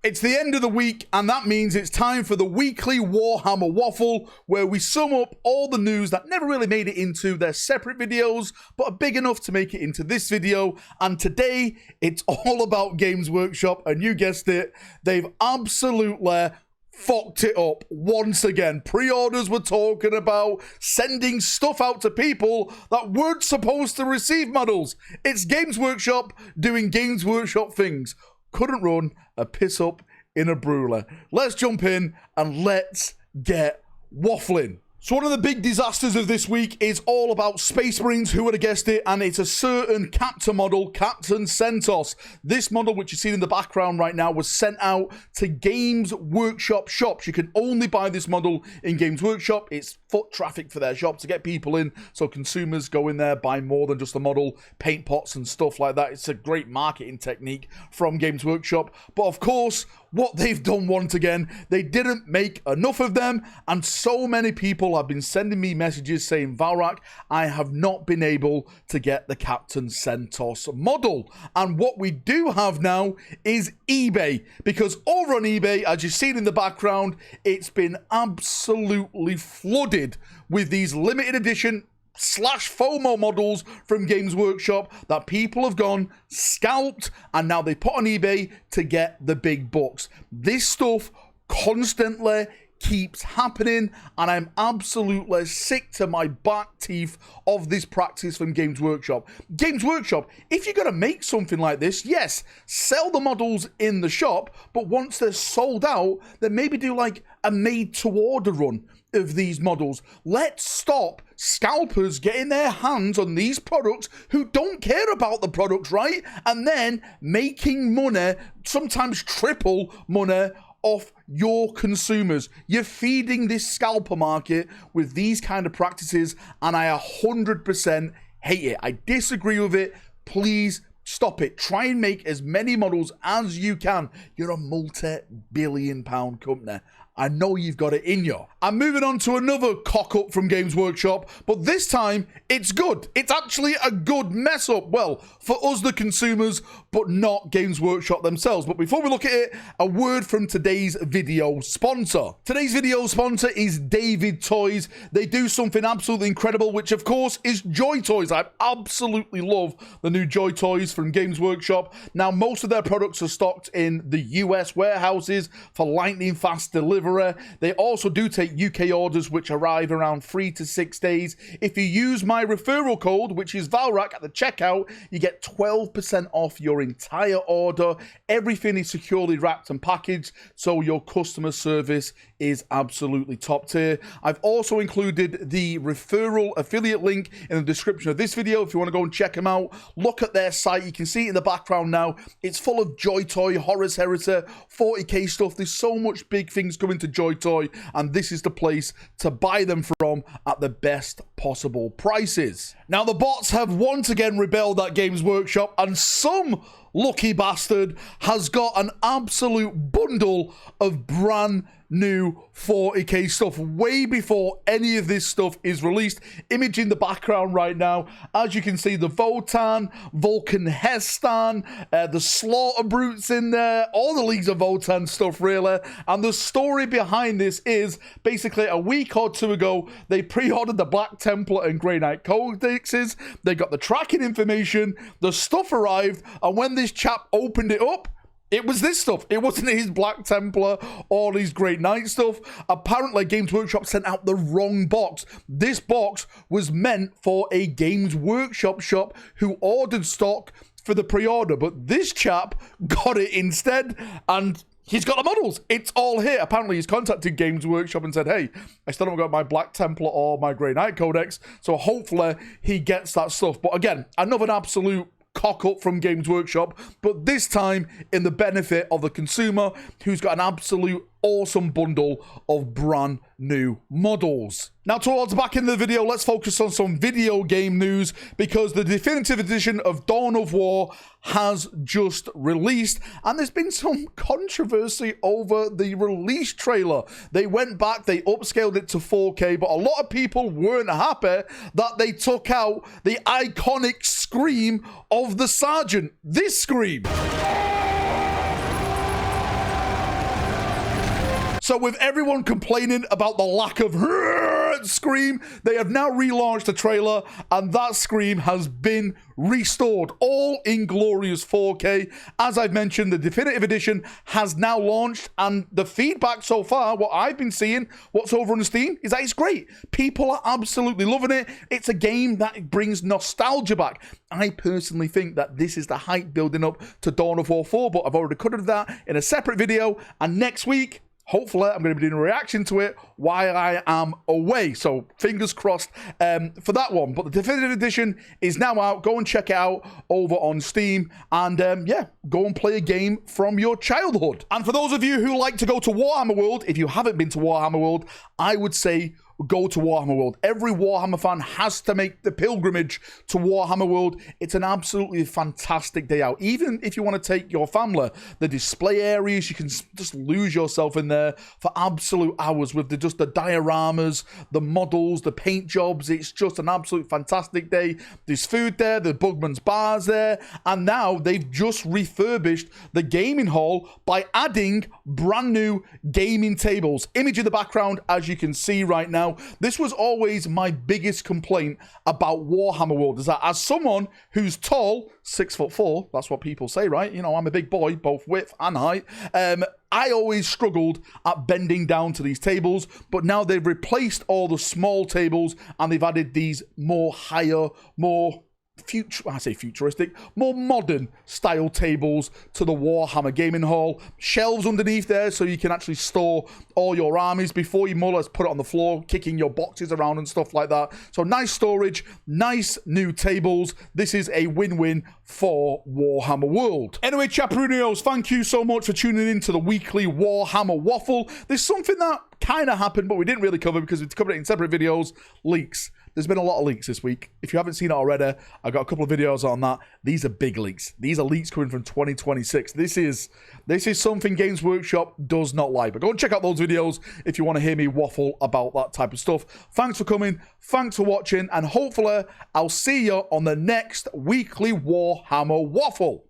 It's the end of the week, and that means it's time for the Weekly Warhammer Waffle, where we sum up all the news that never really made it into their separate videos, but are big enough to make it into this video. And today, it's all about Games Workshop, and you guessed it, they've absolutely fucked it up once again. Pre-orders were talking about sending stuff out to people that weren't supposed to receive models. It's Games Workshop doing Games Workshop things. Couldn't run a piss up in a brewler. Let's jump in and let's get waffling. So one of the big disasters of this week is all about Space Marines, who would have guessed it, and it's a certain captain model, Captain Centos. This model, which you see in the background right now, was sent out to Games Workshop shops. You can only buy this model in Games Workshop. It's foot traffic for their shop to get people in, so consumers go in there, buy more than just the model, paint pots and stuff like that. It's a great marketing technique from Games Workshop. But of course, what they've done once again, they didn't make enough of them, and so many people have been sending me messages saying, Valrak, I have not been able to get the Captain Centos model. And what we do have now is eBay, because over on eBay, as you've seen in the background, it's been absolutely flooded with these limited edition / FOMO models from Games Workshop that people have gone, scalped, and now they put on eBay to get the big bucks. This stuff constantly keeps happening, and I'm absolutely sick to my back teeth of this practice from Games Workshop. Games Workshop, if you're going to make something like this, yes, sell the models in the shop, but once they're sold out, then maybe do like a made-to-order run of these models. Let's stop scalpers getting their hands on these products who don't care about the products, right? And then making money, sometimes triple money, off your consumers. You're feeding this scalper market with these kind of practices, and I 100% hate it. I disagree with it. Please stop it. Try and make as many models as you can. You're a multi-billion-pound company. I know you've got it in you. I'm moving on to another cock-up from Games Workshop, but this time, it's good. It's actually a good mess-up. Well, for us, the consumers, but not Games Workshop themselves. But before we look at it, a word from today's video sponsor. Today's video sponsor is David Toys. They do something absolutely incredible, which, of course, is Joy Toys. I absolutely love the new Joy Toys from Games Workshop. Now, most of their products are stocked in the US warehouses for lightning-fast delivery. They also do take UK orders, which arrive around 3 to 6 days. If you use my referral code, which is Valrak, at the checkout, you get 12% off your entire order. Everything is securely wrapped and packaged, so your customer service is absolutely top tier. I've also included the referral affiliate link in the description of this video if you want to go and check them out. Look at their site. You can see it in the background now. It's full of Joy Toy, Horus Heretic, 40k stuff. There's so much big things coming to Joy Toy, and this is the place to buy them from at the best possible prices. Now, the bots have once again rebelled at Games Workshop, and some lucky bastard has got an absolute bundle of brand new 40k stuff way before any of this stuff is released. Image in the background right now, as you can see, the Votan, Vulcan Hestan, the Slaughter Brutes in there, all the Leagues of Votan stuff really. And the story behind this is basically a week or two ago, they pre-ordered the Black Templar and Grey Knight codexes. They got the tracking information, the stuff arrived, and when this chap opened it up, it was this stuff. It wasn't his Black Templar or his Great Knight stuff. Apparently, Games Workshop sent out the wrong box. This box was meant for a Games Workshop shop who ordered stock for the pre-order, but this chap got it instead, and he's got the models. It's all here. Apparently, he's contacted Games Workshop and said, hey, I still haven't got my Black Templar or my Grey Knight Codex, so hopefully he gets that stuff. But again, another absolute cock up from Games Workshop, but this time in the benefit of the consumer who's got an absolute awesome bundle of brand new models. Now, towards the back end of the video, let's focus on some video game news, because the definitive edition of Dawn of War has just released, and there's been some controversy over the release trailer. They went back, they upscaled it to 4K, but a lot of people weren't happy that they took out the iconic scream of the Sergeant. This scream. So with everyone complaining about the lack of scream, they have now relaunched the trailer, and that scream has been restored, all in glorious 4K. As I've mentioned, the definitive edition has now launched, and the feedback so far, what I've been seeing, what's over on Steam, is that it's great. People are absolutely loving it. It's a game that brings nostalgia back. I personally think that this is the hype building up to Dawn of War 4, but I've already covered that in a separate video, and next week, hopefully, I'm going to be doing a reaction to it while I am away. So, fingers crossed for that one. But the definitive edition is now out. Go and check it out over on Steam. And, yeah, go and play a game from your childhood. And for those of you who like to go to Warhammer World, if you haven't been to Warhammer World, I would say go to Warhammer World. Every Warhammer fan has to make the pilgrimage to Warhammer World. It's an absolutely fantastic day out. Even if you want to take your family, the display areas, you can just lose yourself in there for absolute hours with just the dioramas, the models, the paint jobs. It's just an absolute fantastic day. There's food there, the Bugman's bars there, and now they've just refurbished the gaming hall by adding brand new gaming tables. Image in the background, as you can see right now. This was always my biggest complaint about Warhammer World, is that as someone who's tall, 6'4", that's what people say, right? You know, I'm a big boy, both width and height. I always struggled at bending down to these tables, but now they've replaced all the small tables and they've added these more higher, more futuristic, more modern style tables to the Warhammer Gaming Hall. Shelves underneath there so you can actually store all your armies before you more or less put it on the floor, kicking your boxes around and stuff like that. So nice storage, nice new tables. This is a win-win for Warhammer World. Anyway, Chaperonios, thank you so much for tuning in to the weekly Warhammer Waffle. There's something that kind of happened, but we didn't really cover because we covered it in separate videos. Leaks. There's been a lot of leaks this week. If you haven't seen it already, I've got a couple of videos on that. These are big leaks. These are leaks coming from 2026. This is something Games Workshop does not like. But go and check out those videos if you want to hear me waffle about that type of stuff. Thanks for coming. Thanks for watching. And hopefully, I'll see you on the next weekly Warhammer Waffle.